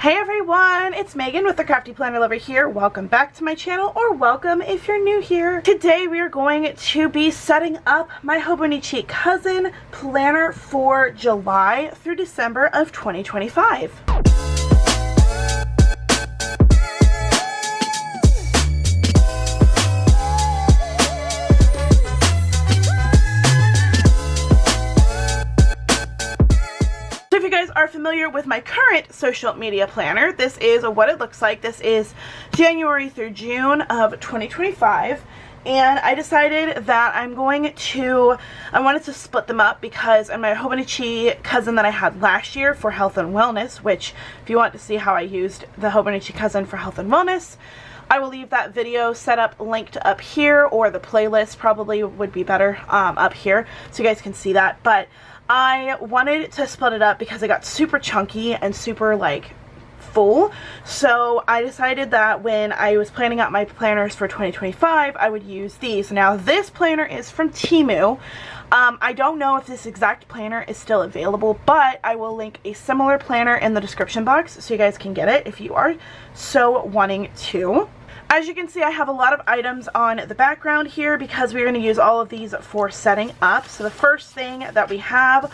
Hey everyone, it's Megan with the CraftyPlannerLovR here. Welcome back to my channel, or welcome if you're new here. Today we are going to be setting up my Hobonichi cousin planner for July through December of 2025. So if you guys are familiar with my current social media planner, this is what it looks like. This is January through June of 2025. And I decided that I wanted to split them up because in my Hobonichi cousin that I had last year for health and wellness, which if you want to see how I used the Hobonichi cousin for health and wellness, I will leave that video set up linked up here, or the playlist probably would be better up here so you guys can see that. But I wanted to split it up because it got super chunky and super like full. So I decided that when I was planning out my planners for 2025, I would use these. Now this planner is from Temu. I don't know if this exact planner is still available, but I will link a similar planner in the description box so you guys can get it if you are so wanting to. As you can see, I have a lot of items on the background here because we're going to use all of these for setting up. So the first thing that we have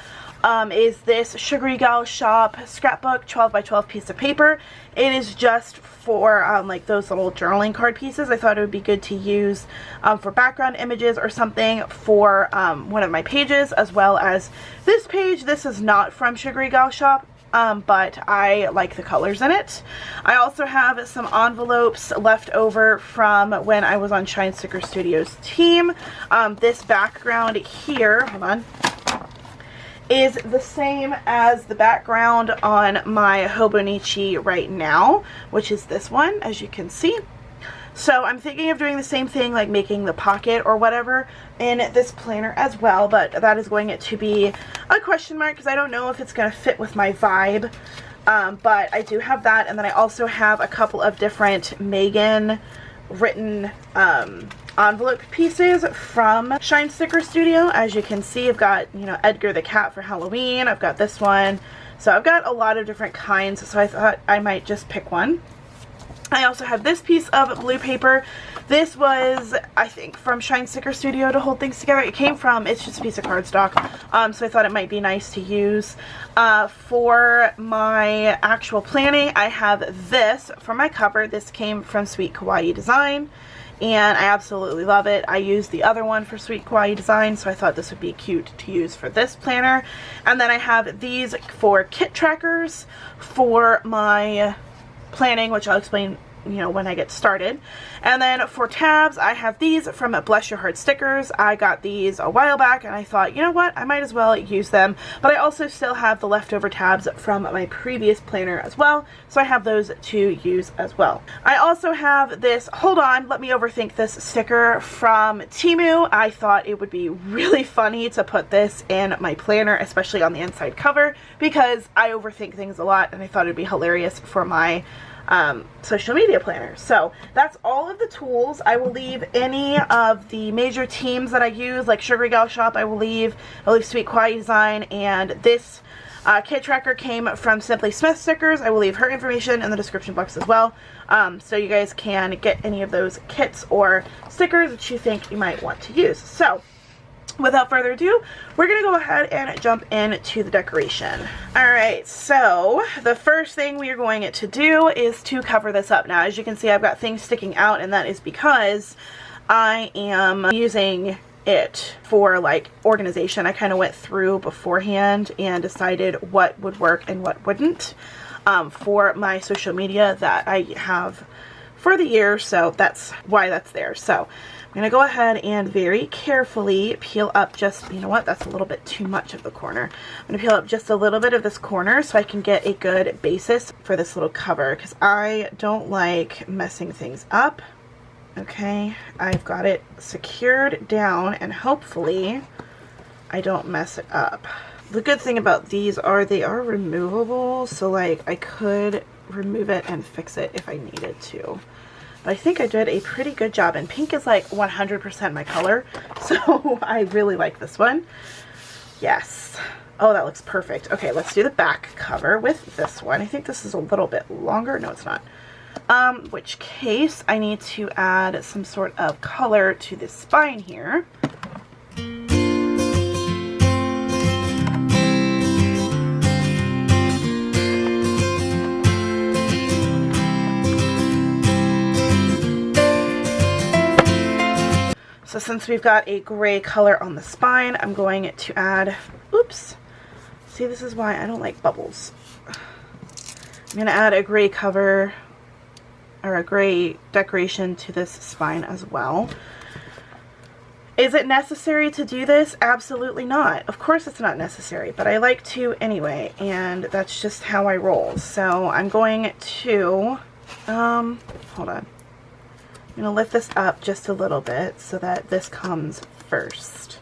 is this Sugary Gal Shop scrapbook 12 by 12 piece of paper. It is just for like those little journaling card pieces. I thought it would be good to use for background images or something for one of my pages, as well as this page. This is not from Sugary Gal Shop, but I like the colors in it. I also have some envelopes left over from when I was on Shine Sticker Studios team. This background here, hold on, is the same as the background on my Hobonichi right now, which is this one, as you can see. So I'm thinking of doing the same thing, like making the pocket or whatever in this planner as well, but that is going to be a question mark because I don't know if it's going to fit with my vibe. But I do have that, and then I also have a couple of different Megan written envelope pieces from Shine Sticker Studio. As you can see, I've got, you know, Edgar the cat for Halloween. I've got this one. So I've got a lot of different kinds, so I thought I might just pick one. I also have this piece of blue paper. This was, I think, from Shine Sticker Studio to hold things together. It came from, it's just a piece of cardstock, so I thought it might be nice to use. For my actual planning, I have this for my cover. This came from Sweet Kawaii Design, and I absolutely love it. I used the other one for Sweet Kawaii Design, so I thought this would be cute to use for this planner. And then I have these for kit trackers for my planning, which I'll explain, you know, when I get started. And then for tabs, I have these from Bless Your Heart Stickers. I got these a while back and I thought, you know what, I might as well use them. But I also still have the leftover tabs from my previous planner as well, so I have those to use as well. I also have this Hold On, Let Me Overthink This sticker from Temu. I thought it would be really funny to put this in my planner, especially on the inside cover, because I overthink things a lot and I thought it'd be hilarious for my social media planner. So that's all of the tools. I will leave any of the major teams that I use, like Sugary Gal Shop, I'll leave Sweet Kawaii Design, and this kit tracker came from Simply Smith Stickers. I will leave her information in the description box as well, so you guys can get any of those kits or stickers that you think you might want to use. So without further ado, we're going to go ahead and jump into the decoration. Alright, so the first thing we are going to do is to cover this up. Now, as you can see, I've got things sticking out, and that is because I am using it for like organization. I kind of went through beforehand and decided what would work and what wouldn't for my social media that I have for the year, so that's why that's there. So I'm going to go ahead and very carefully peel up just, you know what, that's a little bit too much of the corner. I'm going to peel up just a little bit of this corner so I can get a good basis for this little cover, because I don't like messing things up. Okay, I've got it secured down, and hopefully I don't mess it up. The good thing about these are they are removable, so like I could remove it and fix it if I needed to. But I think I did a pretty good job, and pink is like 100% my color, so I really like this one. Yes. Oh, that looks perfect. Okay, let's do the back cover with this one. I think this is a little bit longer. No, it's not. Which case I need to add some sort of color to this spine here. So since we've got a gray color on the spine, I'm going to add, oops, see, this is why I don't like bubbles. I'm going to add a gray cover, or a gray decoration to this spine as well. Is it necessary to do this? Absolutely not. Of course it's not necessary, but I like to anyway, and that's just how I roll. So I'm going to, hold on. I'm going to lift this up just a little bit so that this comes first.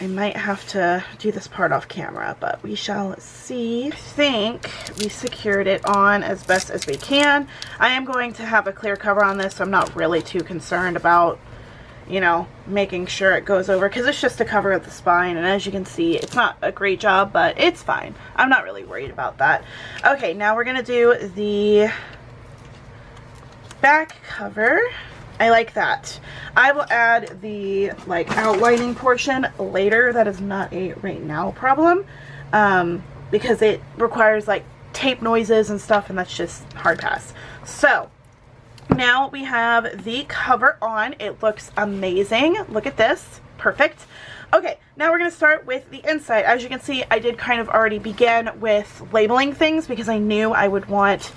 I might have to do this part off camera, but we shall see. I think we secured it on as best as we can. I am going to have a clear cover on this, so I'm not really too concerned about, you know, making sure it goes over, because it's just to cover the spine, and as you can see, it's not a great job, but it's fine. I'm not really worried about that. Okay, now we're going to do the back cover. I like that. I will add the like outlining portion later. That is not a right now problem, because it requires like tape noises and stuff, and that's just hard pass. So now we have the cover on. It looks amazing. Look at this. Perfect. Okay, now we're going to start with the inside. As you can see, I did kind of already begin with labeling things because I knew I would want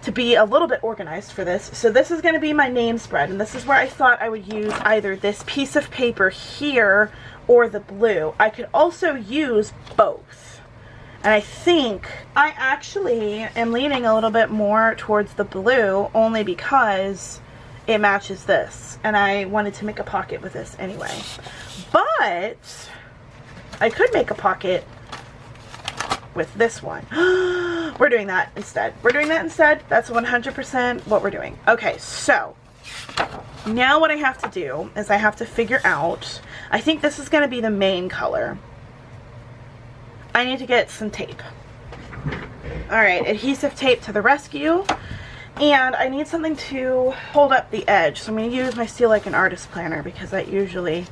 to be a little bit organized for this. So this is going to be my name spread, and this is where I thought I would use either this piece of paper here or the blue. I could also use both, and I think I actually am leaning a little bit more towards the blue only because it matches this, and I wanted to make a pocket with this anyway. But I could make a pocket with this one. We're doing that instead. We're doing that instead. That's 100% what we're doing. Okay, so now what I have to do is I have to figure out, I think this is going to be the main color. I need to get some tape. Alright, adhesive tape to the rescue. And I need something to hold up the edge. So I'm going to use my Steal Like an Artist planner because that usually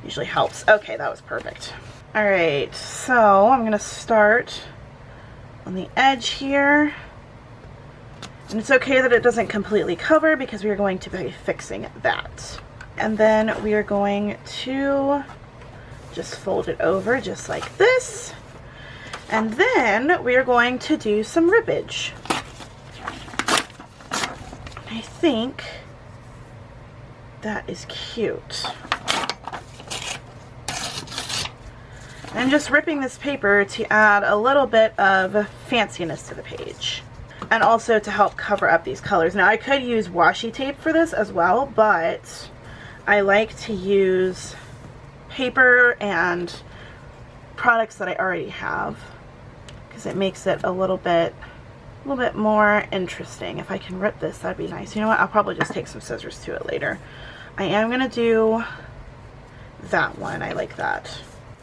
helps. Okay, that was perfect. Alright, so I'm going to start on the edge here. And it's okay that it doesn't completely cover because we are going to be fixing that. And then we are going to just fold it over just like this. And then we are going to do some ribbage. I think that is cute. I'm just ripping this paper to add a little bit of fanciness to the page, and also to help cover up these colors. Now I could use washi tape for this as well, but I like to use paper and products that I already have because it makes it a little bit more interesting. If I can rip this, that'd be nice. You know what? I'll probably just take some scissors to it later. I am gonna do that one. I like that.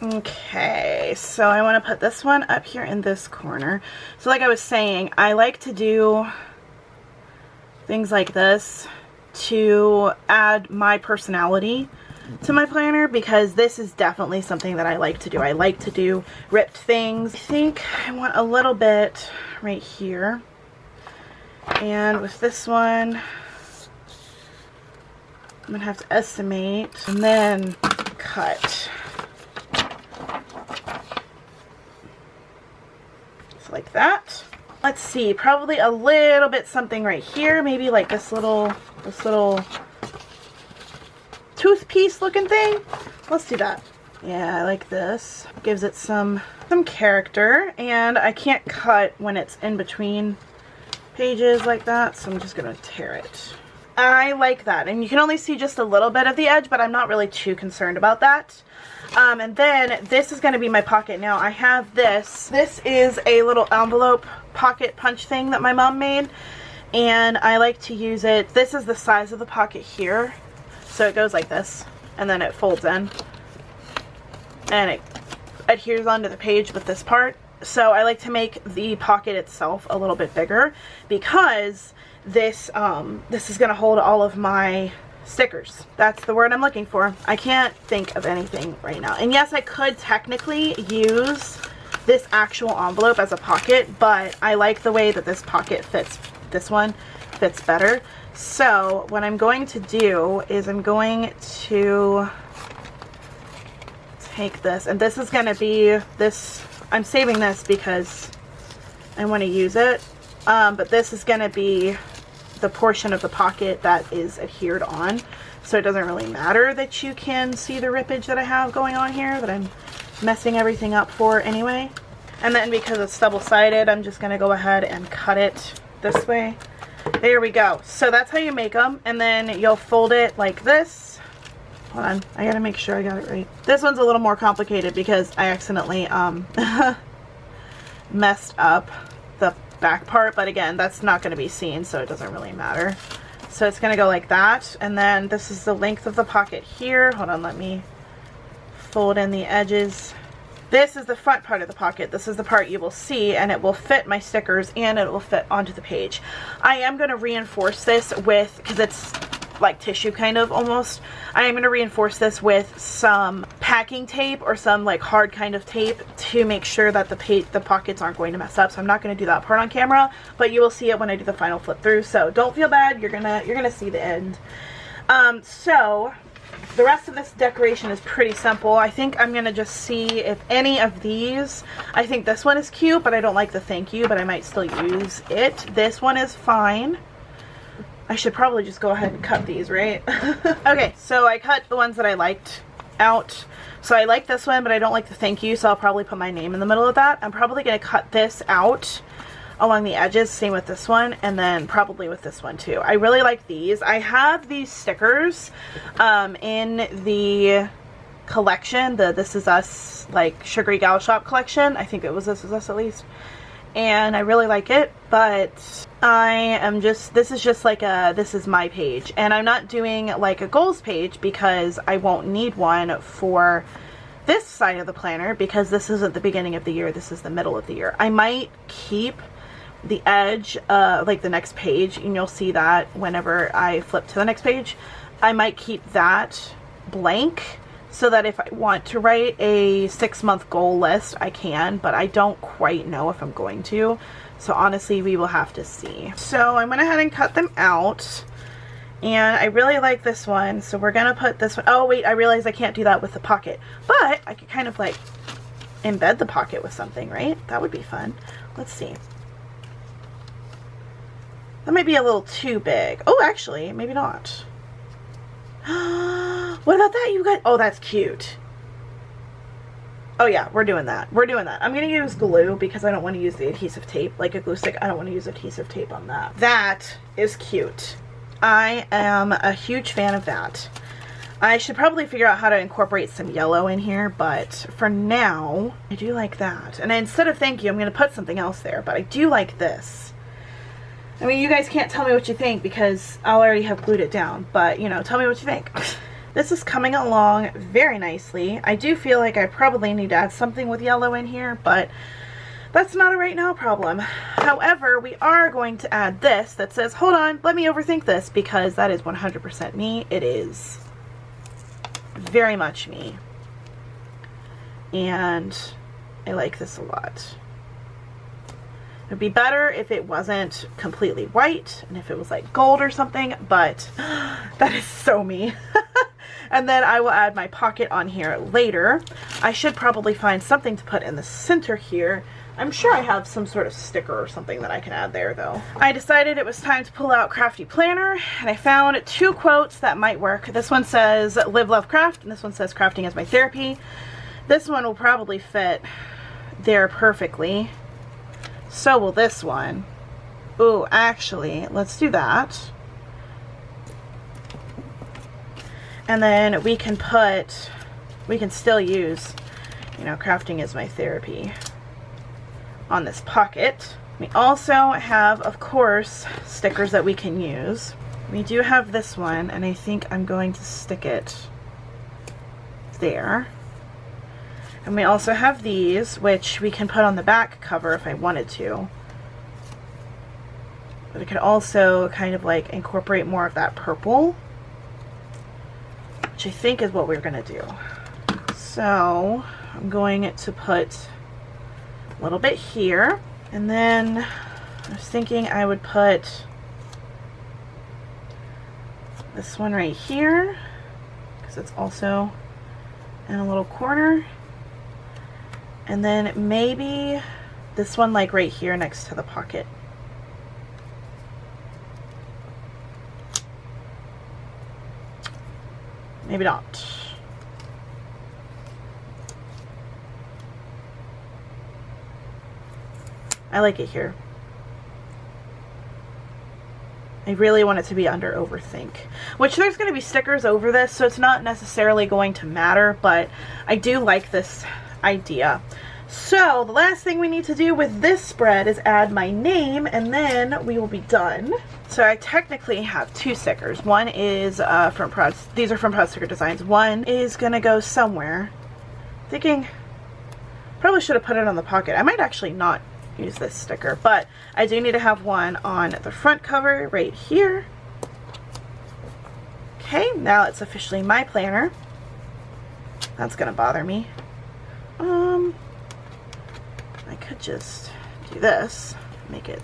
Okay, so I want to put this one up here in this corner. So like I was saying, I like to do things like this to add my personality to my planner, because this is definitely something that I like to do. I like to do ripped things. I think I want a little bit right here. And with this one, I'm going to have to estimate and then cut. Like that. Let's see, probably a little bit something right here, maybe like this little tooth piece looking thing. Let's do that. Yeah, I like this. Gives it some character, and I can't cut when it's in between pages like that, so I'm just gonna tear it. I like that, and you can only see just a little bit of the edge, but I'm not really too concerned about that. And then this is going to be my pocket. Now I have this. This is a little envelope pocket punch thing that my mom made, and I like to use it. This is the size of the pocket here, so it goes like this, and then it folds in, and it adheres onto the page with this part. So I like to make the pocket itself a little bit bigger because this is going to hold all of my stickers. That's the word I'm looking for. I can't think of anything right now. And yes, I could technically use this actual envelope as a pocket, but I like the way that this pocket fits. This one fits better. So what I'm going to do is I'm going to take this, and this is going to be this, I'm saving this because I want to use it, but this is going to be the portion of the pocket that is adhered on, so it doesn't really matter that you can see the rippage that I have going on here, that I'm messing everything up for anyway. And then because it's double-sided, I'm just going to go ahead and cut it this way. There we go. So that's how you make them, and then you'll fold it like this. Hold on, I gotta make sure I got it right. This one's a little more complicated because I accidentally messed up the back part, but again, that's not going to be seen, so it doesn't really matter. So it's going to go like that, and then this is the length of the pocket here. Hold on, let me fold in the edges. This is the front part of the pocket. This is the part you will see, and it will fit my stickers and it will fit onto the page. I am going to reinforce this with, because it's like tissue kind of almost, I am going to reinforce this with some packing tape or some like hard kind of tape to make sure that the pockets aren't going to mess up. So I'm not going to do that part on camera, but you will see it when I do the final flip through. So don't feel bad. You're gonna see the end. So the rest of this decoration is pretty simple. I think I'm going to just see if any of these, I think this one is cute, but I don't like the thank you, but I might still use it. This one is fine. I should probably just go ahead and cut these, right? Okay, so I cut the ones that I liked out. So I like this one, but I don't like the thank you, so I'll probably put my name in the middle of that. I'm probably going to cut this out along the edges, same with this one, and then probably with this one too. I really like these. I have these stickers in the collection, the This Is Us, like Sugary Gal Shop collection. I think it was This Is Us at least. And I really like it, but I am just, this is just like a, this is my page. And I'm not doing like a goals page because I won't need one for this side of the planner because this isn't the beginning of the year, this is the middle of the year. I might keep the edge, like the next page, and you'll see that whenever I flip to the next page. I might keep that blank so that if I want to write a 6-month goal list, I can, but I don't quite know if I'm going to. So honestly, we will have to see. So I went ahead and cut them out, and I really like this one, so we're gonna put this one, oh wait, I realized I can't do that with the pocket, but I could kind of like embed the pocket with something, right? That would be fun. Let's see. That might be a little too big. Oh, actually, maybe not. What about that, you guys? Oh, that's cute. Oh yeah, we're doing that. We're doing that. I'm going to use glue because I don't want to use the adhesive tape. Like a glue stick, I don't want to use adhesive tape on that. That is cute. I am a huge fan of that. I should probably figure out how to incorporate some yellow in here, but for now, I do like that. And instead of thank you, I'm going to put something else there, but I do like this. I mean, you guys can't tell me what you think because I'll already have glued it down, but, you know, tell me what you think. This is coming along very nicely. I do feel like I probably need to add something with yellow in here, but that's not a right now problem. However, we are going to add this that says, hold on, let me overthink this, because that is 100% me. It is very much me. And I like this a lot. It would be better if it wasn't completely white and if it was like gold or something, but that is so me. And then I will add my pocket on here later. I should probably find something to put in the center here. I'm sure I have some sort of sticker or something that I can add there though. I decided it was time to pull out Crafty Planner, and I found 2 quotes that might work. This one says live, love, craft, and this one says crafting is my therapy. This one will probably fit there perfectly. So will this one. Ooh, actually, let's do that. And then we can still use, you know, crafting is my therapy on this pocket. We also have, of course, stickers that we can use. We do have this one, and I think I'm going to stick it there. And we also have these, which we can put on the back cover if I wanted to. But it could also kind of like incorporate more of that purple, which I think is what we're going to do. So I'm going to put a little bit here, and then I was thinking I would put this one right here because it's also in a little corner, and then maybe this one like right here next to the pocket. Maybe not. I like it here. I really want it to be under overthink, which there's going to be stickers over this, so it's not necessarily going to matter, but I do like this idea. So the last thing we need to do with this spread is add my name, and then we will be done. So I technically have two stickers. One is from Proud, these are from Proud Sticker Designs. One is going to go somewhere. Thinking probably should have put it on the pocket. I might actually not use this sticker, but I do need to have one on the front cover right here. Okay, now it's officially my planner. That's gonna bother me. I could just do this, make it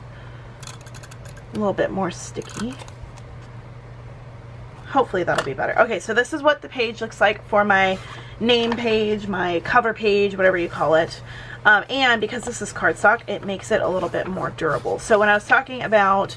a little bit more sticky. Hopefully that'll be better. Okay, so this is what the page looks like for my name page, my cover page, whatever you call it. And because this is cardstock, it makes it a little bit more durable. So when I was talking about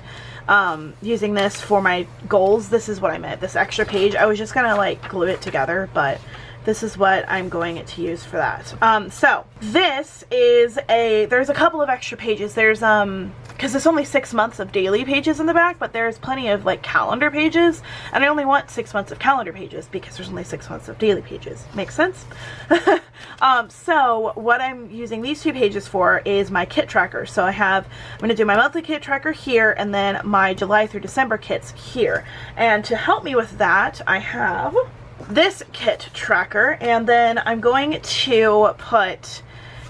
using this for my goals, this is what I meant. This extra page, I was just gonna like glue it together, but this is what I'm going to use for that. So this is there's a couple of extra pages. There's because it's only 6 months of daily pages in the back, but there's plenty of like calendar pages, and I only want 6 months of calendar pages because there's only 6 months of daily pages. Makes sense? So what I'm using these two pages for is my kit tracker. So I'm going to do my monthly kit tracker here, and then my July through December kits here. And to help me with that, I have this kit tracker, and then I'm going to put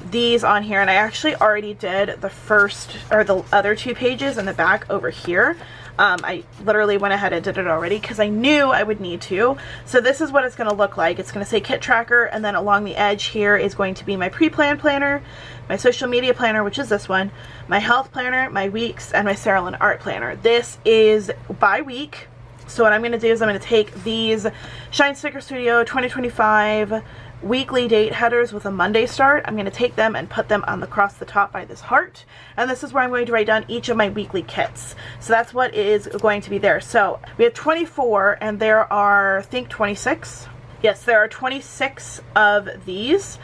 these on here, and I actually already did the first or the other two pages in the back over here. I literally went ahead and did it already because I knew I would need to. So this is what it's going to look like. It's going to say kit tracker, and then along the edge here is going to be my pre-planned planner, my social media planner, which is this one, my health planner, my weeks, and my Sarah Lynn art planner. This is by week. So what I'm going to do is I'm going to take these Shine Sticker Studio 2025 weekly date headers with a Monday start. I'm going to take them and put them on across the top by this heart, and this is where I'm going to write down each of my weekly kits. So that's what is going to be there. So we have 24, and there are, I think, 26. Yes, there are 26 of these.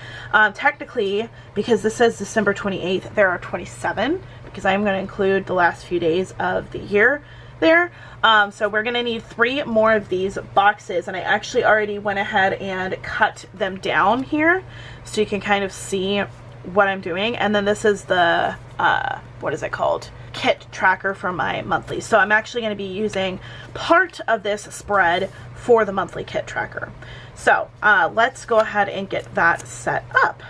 Technically, because this says December 28th, there are 27, because I'm going to include the last few days of the year there. So we're gonna need 3 more of these boxes, and I actually already went ahead and cut them down here so you can kind of see what I'm doing. And then this is the what is it called, kit tracker for my monthly. So I'm actually going to be using part of this spread for the monthly kit tracker. So let's go ahead and get that set up.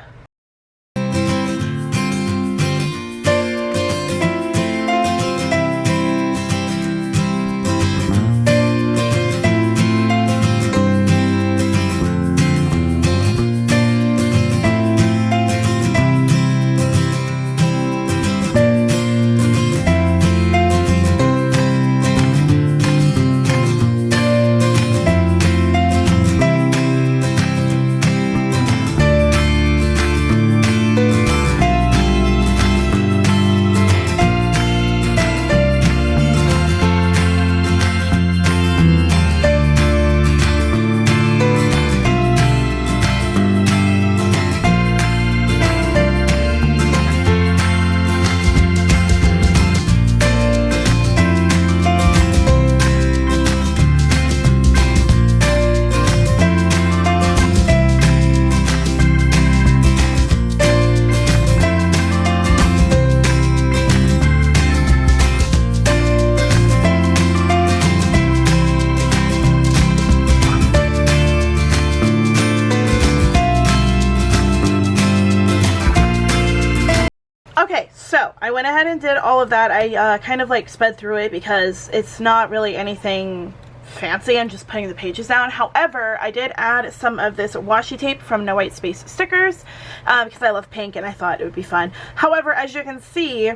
went ahead and did all of that. I kind of like sped through it because it's not really anything fancy. I'm just putting the pages down. However, I did add some of this washi tape from No White Space Stickers because I love pink and I thought it would be fun. However, as you can see,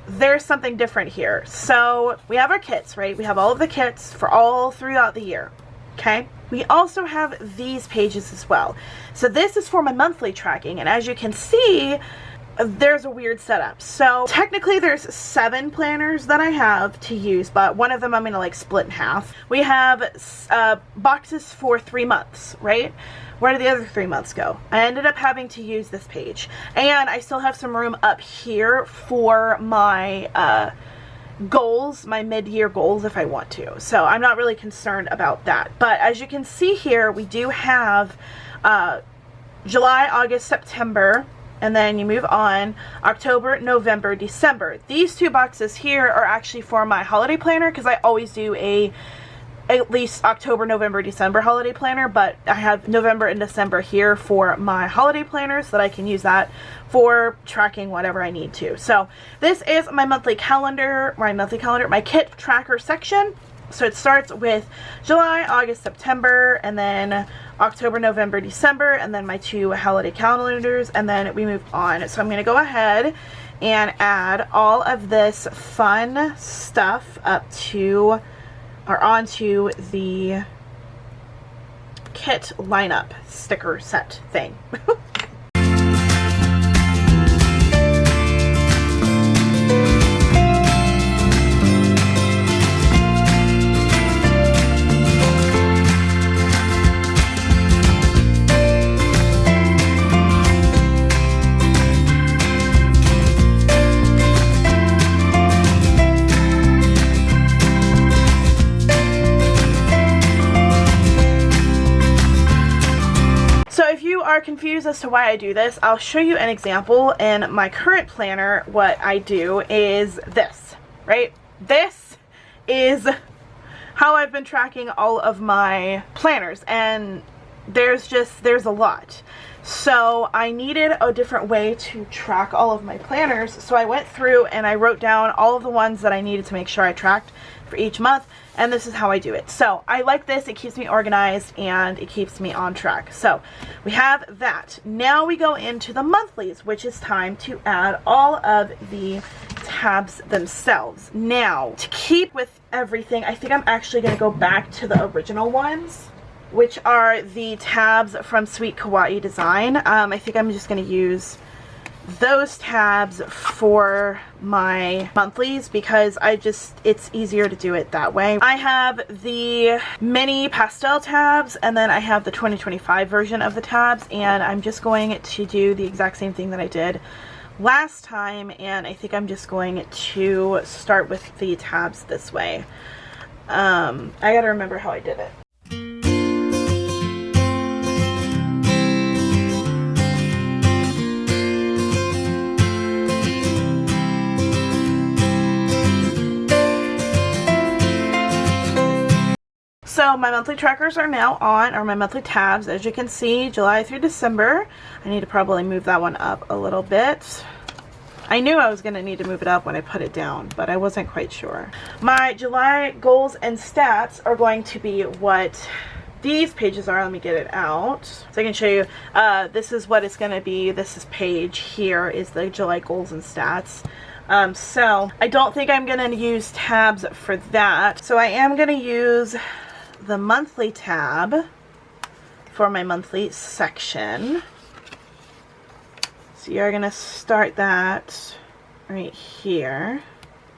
there's something different here. So we have our kits, right? We have all of the kits for all throughout the year. Okay. We also have these pages as well. So this is for my monthly tracking, and as you can see, there's a weird setup. So technically there's 7 planners that I have to use, but one of them I'm going to like split in half. We have boxes for 3 months, right? Where did the other 3 months go? I ended up having to use this page, and I still have some room up here for my goals, my mid-year goals if I want to. So I'm not really concerned about that. But as you can see here, we do have July, August, September, and then you move on October, November, December. These 2 boxes here are actually for my holiday planner because I always do at least October, November, December holiday planner, but I have November and December here for my holiday planners so that I can use that for tracking whatever I need to. So this is my monthly calendar, my kit tracker section. So it starts with July, August, September, and then October, November, December, and then my 2 holiday calendars, and then we move on. So I'm going to go ahead and add all of this fun stuff up to or onto the kit lineup sticker set thing. Are confused as to why I do this, I'll show you an example. In my current planner, what I do is this, right? This is how I've been tracking all of my planners, and there's a lot. So I needed a different way to track all of my planners, so I went through and I wrote down all of the ones that I needed to make sure I tracked for each month, and this is how I do it. So I like this. It keeps me organized and it keeps me on track. So we have that. Now we go into the monthlies, which is time to add all of the tabs themselves. Now, to keep with everything, I think I'm actually going to go back to the original ones, which are the tabs from Sweet Kawaii Design. I think I'm just going to use those tabs for my monthlies because it's easier to do it that way. I have the mini pastel tabs, and then I have the 2025 version of the tabs, and I'm just going to do the exact same thing that I did last time, and I think I'm just going to start with the tabs this way. I gotta remember how I did it. So my monthly trackers are now on, or my monthly tabs. As you can see, July through December. I need to probably move that one up a little bit. I knew I was going to need to move it up when I put it down, but I wasn't quite sure. My July goals and stats are going to be what these pages are. Let me get it out so I can show you. This is what it's going to be. This page here is the July goals and stats. So I don't think I'm going to use tabs for that. So I am going to use the monthly tab for my monthly section. So you're going to start that right here.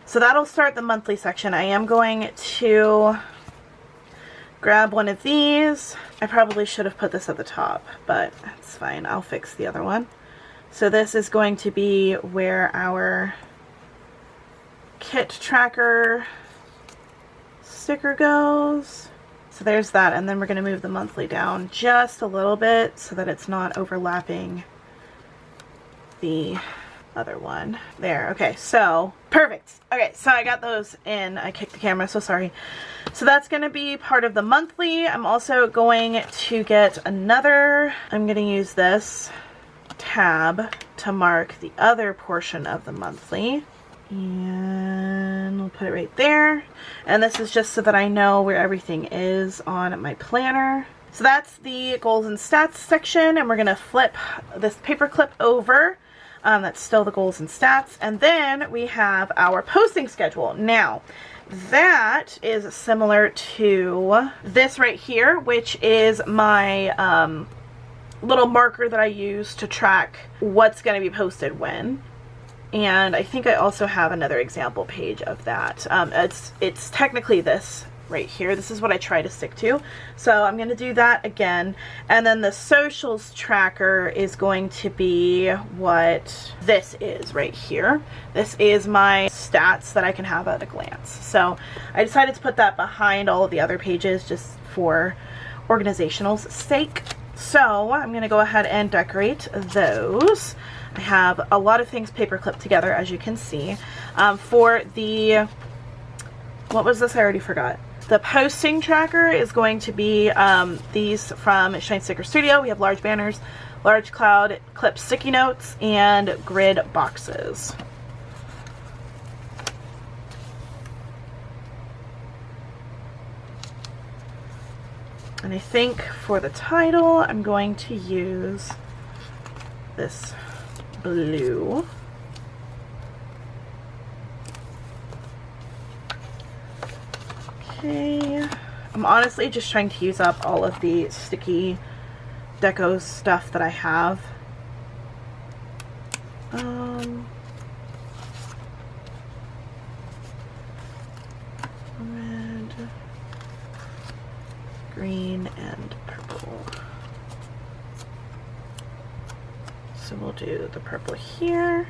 So that'll start the monthly section. I am going to grab one of these. I probably should have put this at the top, but that's fine. I'll fix the other one. So this is going to be where our kit tracker sticker goes. So there's that, and then we're going to move the monthly down just a little bit so that it's not overlapping the other one. There, okay, so perfect. Okay, so I got those in. I kicked the camera, so sorry. So that's going to be part of the monthly. I'm also going to get another, I'm going to use this tab to mark the other portion of the monthly. And we'll put it right there. And this is just so that I know where everything is on my planner. So that's the goals and stats section, and we're going to flip this paper clip over. That's still the goals and stats. And then we have our posting schedule. Now, that is similar to this right here, which is my little marker that I use to track what's going to be posted when. And I think I also have another example page of that. It's technically this right here. This is what I try to stick to. So I'm going to do that again. And then the socials tracker is going to be what this is right here. This is my stats that I can have at a glance. So I decided to put that behind all of the other pages just for organizational's sake. So I'm going to go ahead and decorate those. I have a lot of things paper clipped together, as you can see. For the, what was this? I already forgot. The posting tracker is going to be these from Shine Sticker Studio. We have large banners, large cloud clip sticky notes, and grid boxes. And I think for the title, I'm going to use this blue. Okay, I'm honestly just trying to use up all of the sticky deco stuff that I have. Red, green, and purple. So we'll do the purple here.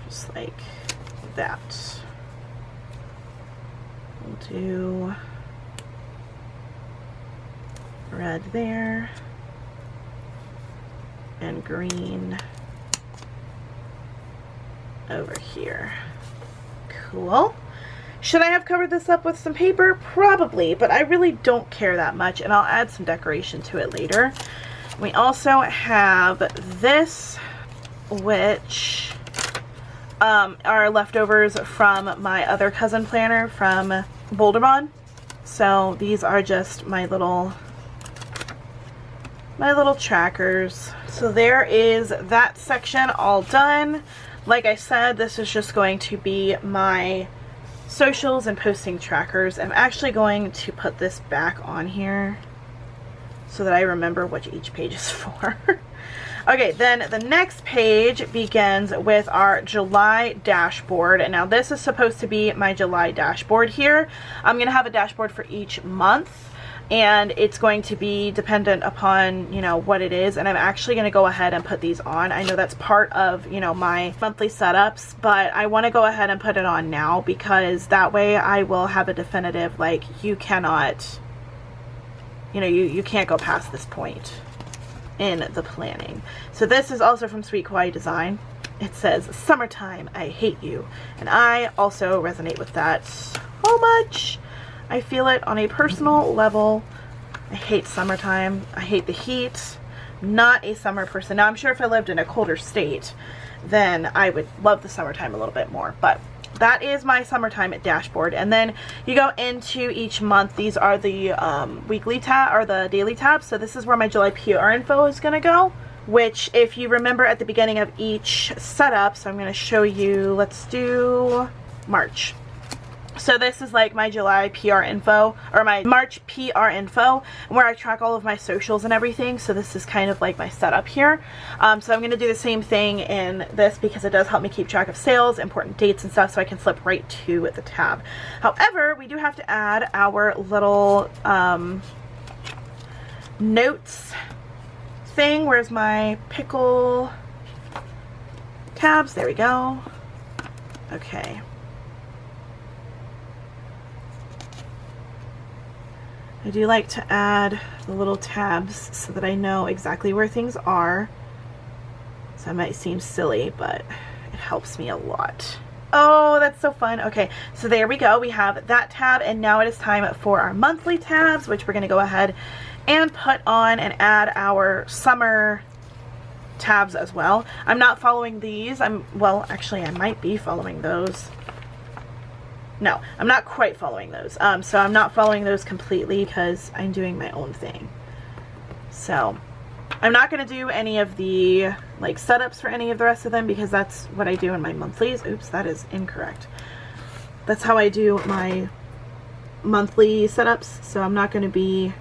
Just like that. We'll do red there and green over here. Cool. Should I have covered this up with some paper? Probably, but I really don't care that much, and I'll add some decoration to it later. We also have this, which are leftovers from my other cousin planner from Boulderbon. So these are just my little trackers. So there is that section all done. Like I said, this is just going to be my socials and posting trackers. I'm actually going to put this back on here so that I remember what each page is for. Okay, then the next page begins with our July dashboard. And now this is supposed to be my July dashboard here. I'm going to have a dashboard for each month, and it's going to be dependent upon, you know, what it is. And I'm actually going to go ahead and put these on. I know that's part of, you know, my monthly setups, but I want to go ahead and put it on now because that way I will have a definitive, like, you cannot, you know, you can't go past this point in the planning. So this is also from Sweet Kawaii Design. It says, "Summertime, I hate you." And I also resonate with that so much. I feel it on a personal level. I hate summertime. I hate the heat. I'm not a summer person. Now, I'm sure if I lived in a colder state, then I would love the summertime a little bit more. But that is my summertime dashboard. And then you go into each month. These are the weekly tab or the daily tabs. So this is where my July PR info is going to go, which if you remember at the beginning of each setup, so I'm going to show you, let's do March. So this is like my July PR info, or my March PR info, where I track all of my socials and everything. So this is kind of like my setup here. So I'm going to do the same thing in this because it does help me keep track of sales, important dates and stuff, so I can flip right to the tab. However, we do have to add our little notes thing. Where's my pickle tabs? There we go. Okay. I do like to add the little tabs so that I know exactly where things are. So that might seem silly, but it helps me a lot. Oh, that's so fun. Okay, so there we go. We have that tab, and now it is time for our monthly tabs, which we're going to go ahead and put on and add our summer tabs as well. I'm not following these. Well, actually I might be following those. No, I'm not quite following those. So I'm not following those completely because I'm doing my own thing. So I'm not going to do any of the like setups for any of the rest of them because that's what I do in my monthlies. Oops, that is incorrect. That's how I do my monthly setups. So I'm not going to be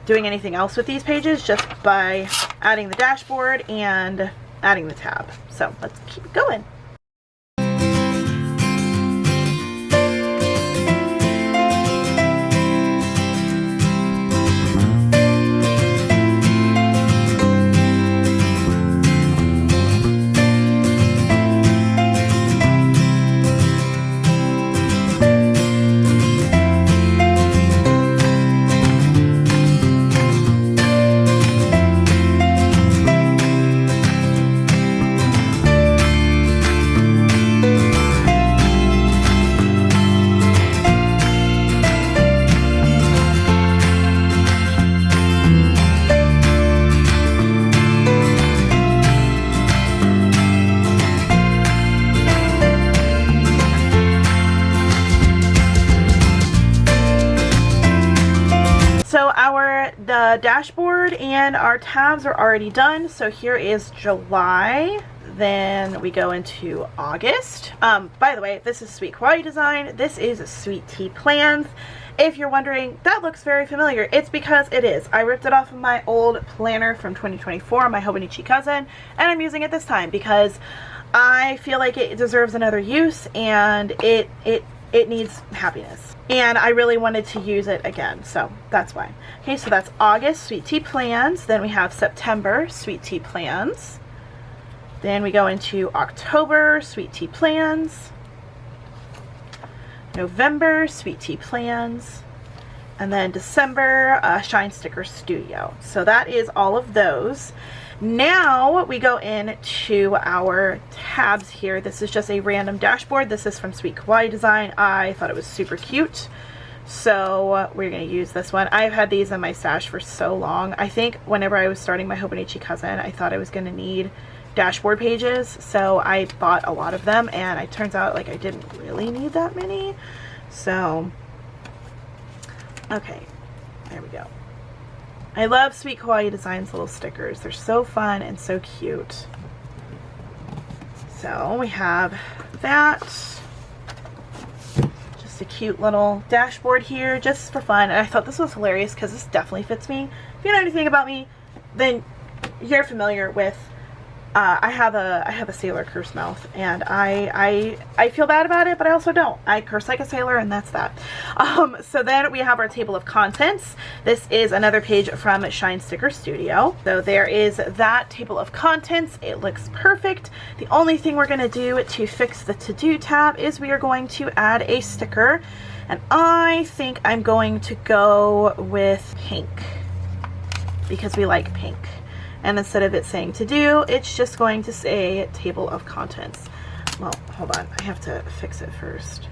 doing anything else with these pages, just by adding the dashboard and adding the tab. So let's keep it going. The dashboard and our tabs are already done. So here is July. Then we go into August. By the way, this is Sweet Kawaii Design. This is SweetTPlans. If you're wondering, that looks very familiar. It's because it is. I ripped it off of my old planner from 2024, my Hobonichi cousin, and I'm using it this time because I feel like it deserves another use, and it needs happiness. And I really wanted to use it again, so that's why. Okay, so that's August, SweetTPlans. Then we have September, SweetTPlans. Then we go into October, SweetTPlans. November, SweetTPlans. And then December, Shine Sticker Studio. So that is all of those. Now we go into our tabs here. This is just a random dashboard. This is from Sweet Kawaii Design. I thought it was super cute, so we're going to use this one. I've had these in my stash for so long. I think whenever I was starting my Hobonichi cousin, I thought I was going to need dashboard pages, so I bought a lot of them, and it turns out like I didn't really need that many. So okay, there we go. I love Sweet Kawaii Design's little stickers. They're so fun and so cute. So we have that. Just a cute little dashboard here just for fun. And I thought this was hilarious because this definitely fits me. If you know anything about me, then you're familiar with I have a sailor curse mouth, and I feel bad about it, but I also don't. I curse like a sailor, and that's that. So then we have our table of contents. This is another page from Shine Sticker Studio. So there is that table of contents. It looks perfect. The only thing we're going to do to fix the to-do tab is we are going to add a sticker, and I think I'm going to go with pink because we like pink. And instead of it saying to do, it's just going to say table of contents. Well, hold on, I have to fix it first.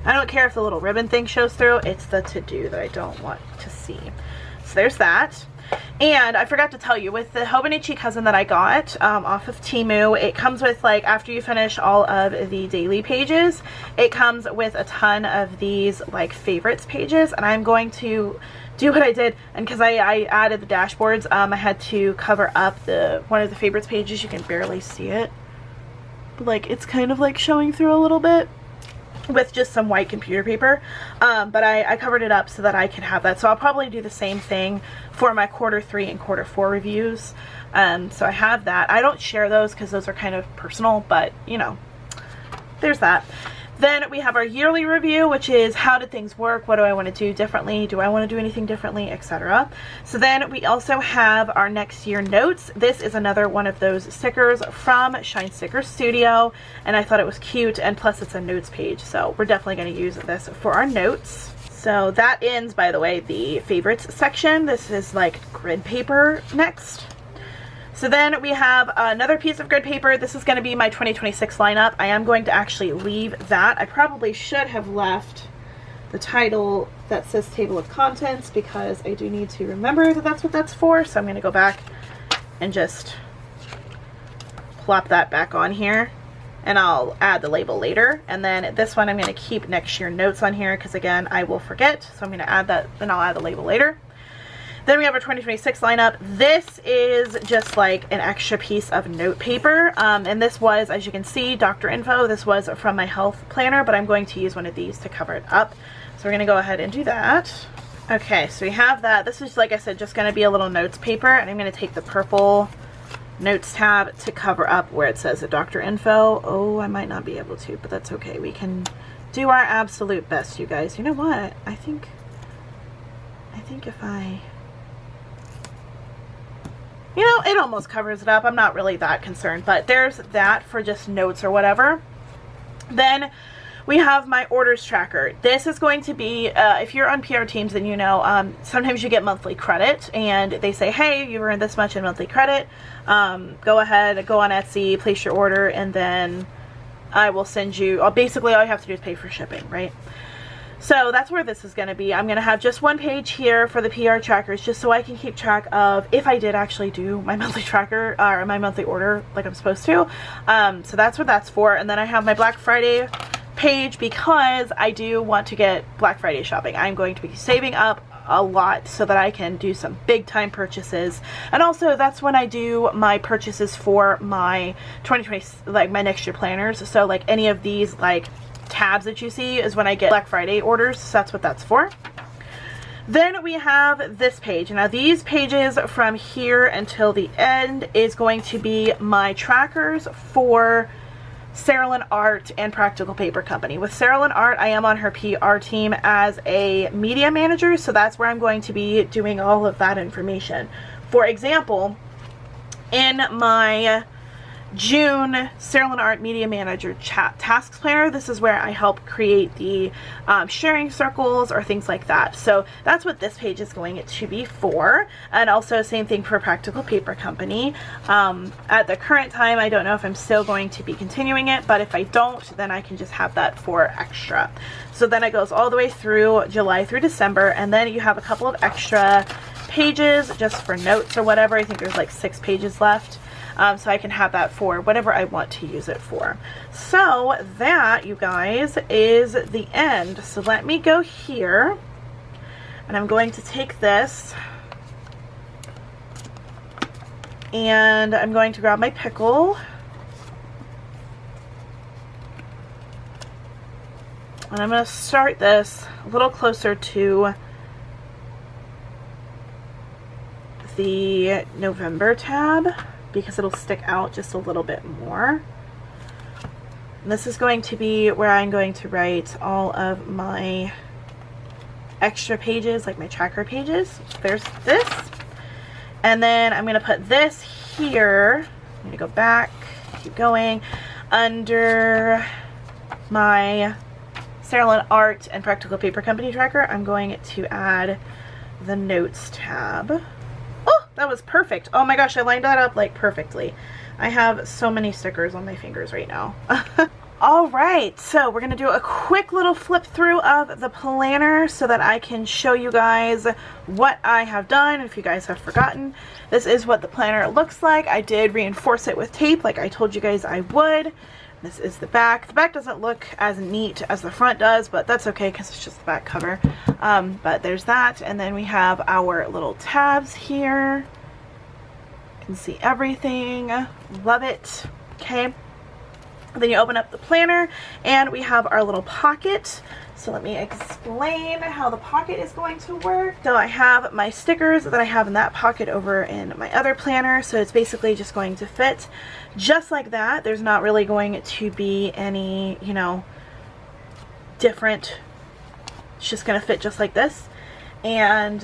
I don't care if the little ribbon thing shows through, it's the to do that I don't want to see. So there's that. And I forgot to tell you, with the Hobonichi cousin that I got off of Temu, it comes with, like, after you finish all of the daily pages, it comes with a ton of these, like, favorites pages. And I'm going to do what I did, and because I added the dashboards, I had to cover up one of the favorites pages. You can barely see it, but like it's kind of like showing through a little bit with just some white computer paper, but I covered it up so that I could have that. So I'll probably do the same thing for my quarter 3 and quarter 4 reviews. So I have that. I don't share those because those are kind of personal, but you know, there's that. Then we have our yearly review, which is how did things work? What do I want to do differently? Do I want to do anything differently, etc. So then we also have our next year notes. This is another one of those stickers from Shine Sticker Studio, and I thought it was cute, and plus it's a notes page, so we're definitely going to use this for our notes. So that ends, by the way, the favorites section. This is like grid paper next. So then we have another piece of grid paper. This is going to be my 2026 lineup. I am going to actually leave that. I probably should have left the title that says table of contents, because I do need to remember that that's what that's for. So I'm going to go back and just plop that back on here, and I'll add the label later. And then this one I'm going to keep next year notes on here, because again, I will forget. So I'm going to add that, then I'll add the label later. Then we have our 2026 lineup. This is just like an extra piece of note paper. And this was, as you can see, Dr. Info. This was from my health planner, but I'm going to use one of these to cover it up. So we're going to go ahead and do that. Okay, so we have that. This is, like I said, just going to be a little notes paper. And I'm going to take the purple notes tab to cover up where it says Dr. Info. Oh, I might not be able to, but that's okay. We can do our absolute best, you guys. You know what? I think if I... You know, it almost covers it up. I'm not really that concerned, but there's that for just notes or whatever. Then we have my orders tracker. This is going to be, if you're on PR teams, then you know, sometimes you get monthly credit and they say, hey, you've earned this much in monthly credit. Go ahead, go on Etsy, place your order, and then I will send you, basically all you have to do is pay for shipping, right? So that's where this is going to be. I'm going to have just one page here for the PR trackers, just so I can keep track of if I did actually do my monthly tracker or my monthly order like I'm supposed to. So that's what that's for. And then I have my Black Friday page, because I do want to get Black Friday shopping. I'm going to be saving up a lot so that I can do some big time purchases. And also that's when I do my purchases for my 2020, like my next year planners. So like any of these like tabs that you see is when I get Black Friday orders. So that's what that's for. Then we have this page. Now these pages from here until the end is going to be my trackers for Sarah Lynn Art and Practical Paper Company. With Sarah Lynn Art, I am on her PR team as a media manager, so that's where I'm going to be doing all of that information. For example, in my June Sarah Lynn Art Media Manager Tasks Planner, this is where I help create the sharing circles or things like that. So that's what this page is going to be for. And also same thing for Practical Paper Company. At the current time, I don't know if I'm still going to be continuing it, but if I don't, then I can just have that for extra. So then it goes all the way through July through December, and then you have a couple of extra pages just for notes or whatever. I think there's like 6 pages left. So I can have that for whatever I want to use it for. So that, you guys, is the end. So let me go here, and I'm going to take this, and I'm going to grab my pickle, and I'm going to start this a little closer to the November tab, because it'll stick out just a little bit more. And this is going to be where I'm going to write all of my extra pages, like my tracker pages. So there's this. And then I'm going to put this here. I'm going to go back, keep going, under my Sarah Lynn Art and Practical Paper Company tracker. I'm going to add the Notes tab. That was perfect. Oh my gosh, I lined that up like perfectly. I have so many stickers on my fingers right now. All right, so we're gonna do a quick little flip through of the planner so that I can show you guys what I have done. If you guys have forgotten, this is what the planner looks like. I did reinforce it with tape like I told you guys I would. This is the back. The back doesn't look as neat as the front does, but that's okay because it's just the back cover. But there's that, and then we have our little tabs here. You can see everything. Love it. Okay. Then you open up the planner, and we have our little pocket. So let me explain how the pocket is going to work. So I have my stickers that I have in that pocket over in my other planner. So it's basically just going to fit just like that. There's not really going to be any, you know, different. It's just going to fit just like this. And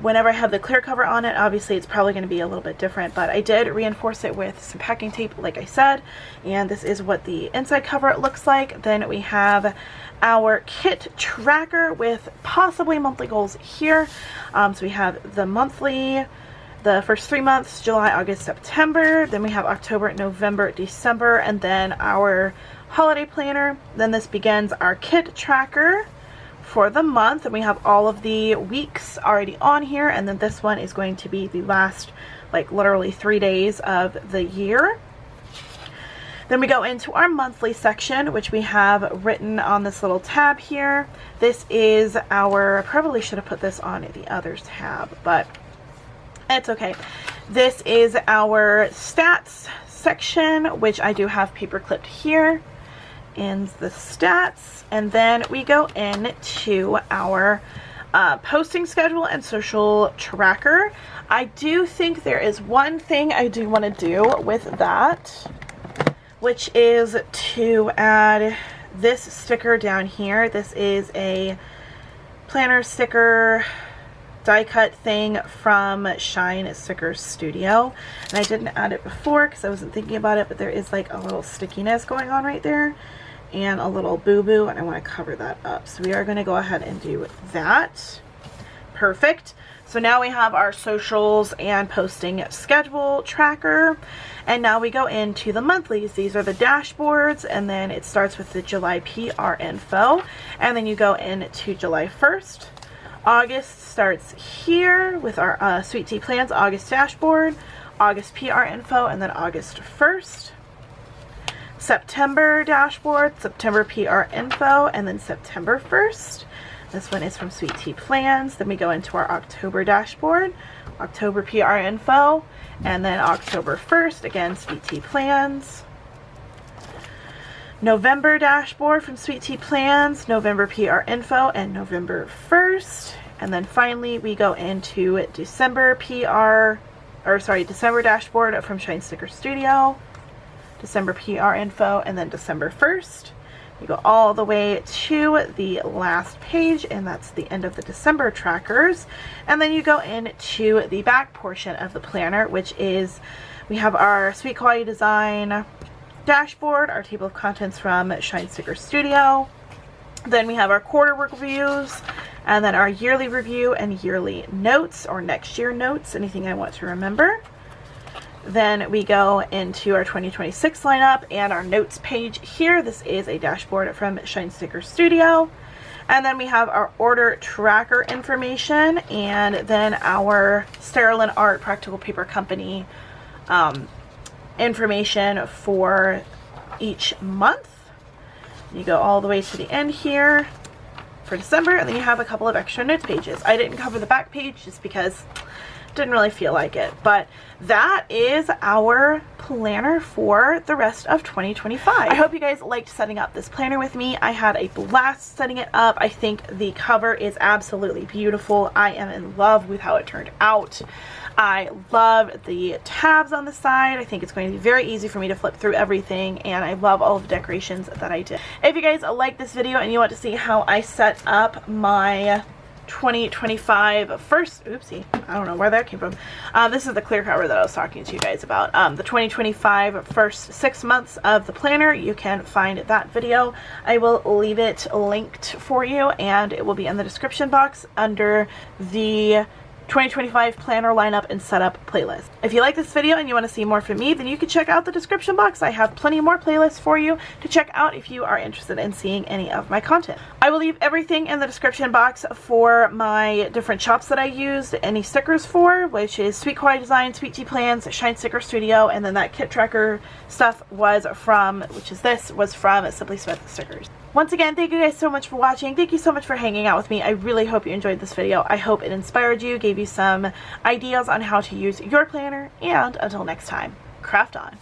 whenever I have the clear cover on it, obviously it's probably going to be a little bit different, but I did reinforce it with some packing tape like I said, and this is what the inside cover looks like. Then we have our kit tracker with possibly monthly goals here. So we have the monthly, the first 3 months, July, August, September. Then we have October, November, December, and then our holiday planner. Then this begins our kit tracker for the month, and we have all of the weeks already on here, and then this one is going to be the last, like literally 3 days of the year. Then we go into our monthly section, which we have written on this little tab here. This is our, I probably should have put this on the other tab, but it's okay. This is our stats section, which I do have paper clipped here in the stats. And then we go into our posting schedule and social tracker. I do think there is one thing I do want to do with that, which is to add this sticker down here. This is a planner sticker die cut thing from Shine Sticker Studio, and I didn't add it before because I wasn't thinking about it, but there is like a little stickiness going on right there and a little boo-boo, and I want to cover that up. So we are going to go ahead and do that. Perfect. So now we have our socials and posting schedule tracker, and now we go into the monthlies. These are the dashboards, and then it starts with the July PR info, and then you go into July 1st. August starts here with our SweetTPlans August dashboard, August PR info, and then August 1st. September dashboard, September PR info, and then September 1st. This one is from SweetTPlans. Then we go into our October dashboard, October PR info, and then October 1st, again, SweetTPlans. November dashboard from SweetTPlans, November PR info, and November 1st. And then finally, we go into December December dashboard from Shine Sticker Studio, December PR info, and then December 1st. You go all the way to the last page, and that's the end of the December trackers. And then you go into the back portion of the planner, which is, we have our Sweet Quality Design dashboard, our table of contents from Shine Sticker Studio. Then we have our quarter reviews, and then our yearly review and yearly notes, or next year notes, anything I want to remember. Then we go into our 2026 lineup and our notes page here. This is a dashboard from Shine Sticker Studio. And then we have our order tracker information, and then our Sterilin Art Practical Paper Company information for each month. You go all the way to the end here for December, and then you have a couple of extra notes pages. I didn't cover the back page just because didn't really feel like it, but that is our planner for the rest of 2025. I hope you guys liked setting up this planner with me. I had a blast setting it up. I think the cover is absolutely beautiful. I am in love with how it turned out. I love the tabs on the side. I think it's going to be very easy for me to flip through everything, and I love all of the decorations that I did. If you guys like this video and you want to see how I set up my 2025 first, oopsie, I don't know where that came from. This is the clear cover that I was talking to you guys about. The 2025 first 6 months of the planner. You can find that video. I will leave it linked for you, and it will be in the description box under the 2025 planner lineup and setup playlist. If you like this video and you want to see more from me, then you can check out the description box. I have plenty more playlists for you to check out if you are interested in seeing any of my content. I will leave everything in the description box for my different shops that I used any stickers for, which is Sweet Quality Design, SweetTPlans, Shine Sticker Studio, and then that kit tracker stuff was from, was from Simply Smith Stickers. Once again, thank you guys so much for watching. Thank you so much for hanging out with me. I really hope you enjoyed this video. I hope it inspired you, gave you some ideas on how to use your planner, and until next time, craft on.